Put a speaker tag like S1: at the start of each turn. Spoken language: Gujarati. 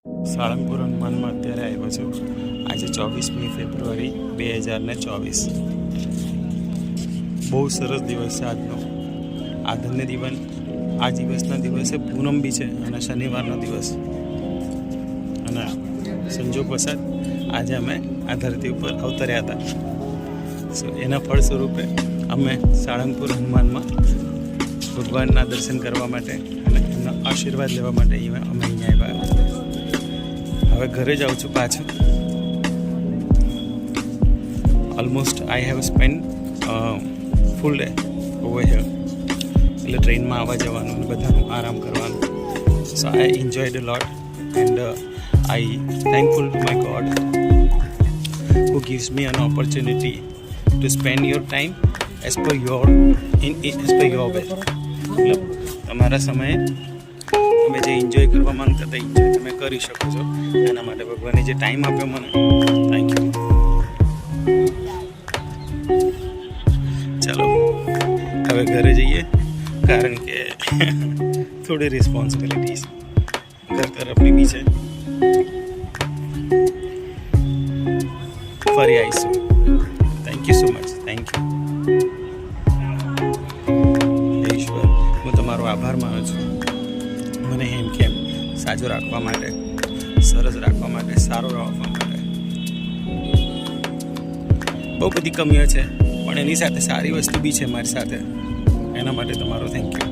S1: સાળંગપુર હનુમાનમાં અત્યારે આવ્યો છું. આજે 24મી ફેબ્રુઆરી 2024. બહુ સરસ દિવસ છે આજનો. આધન્ય દિવસ. આ દિવસના દિવસે પૂનમ બી છે અને શનિવારનો દિવસ. અને સંજોગ વસાત આજે અમે આ ધરતી ઉપર અવતર્યા હતા. સો એના ફળ સ્વરૂપે અમે સાળંગપુર હનુમાનમાં ભગવાનના દર્શન કરવા માટે અને એમના આશીર્વાદ લેવા માટે અમે અહીંયા આવ્યા. હવે ઘરે જાઉં છું પાછું. Almost I have spend full day over here. એટલે ટ્રેનમાં આવવા જવાનું અને બધાનું આરામ કરવાનું. So I enjoyed a lot and I thankful to my God who gives me an opportunity to spend your time as per your way. મતલબ તમારા સમયે તમે જે એન્જોય કરવા માંગતા હતા એન્જોય તમે કરી શકો છો. એના માટે ભગવાને જે ટાઈમ આપ્યો મને, થેન્ક યુ. ચાલો હવે ઘરે જઈએ, કારણ કે થોડી રિસ્પોન્સિબિલિટીઝ ઘર તરફની બી છે. ફરી આવીશું. Thank you so much. Thank you. ઈશ્વર, હું તમારો આભાર માનું છું મને હેમખેમ સાજો રાખવા માટે, સરસ રાખવા માટે, સારો રાખવા માટે. બહુ બધી કમીઓ છે પણ એની સાથે સારી વસ્તુ બી છે મારી સાથે. એના માટે તમારો થેન્ક યુ.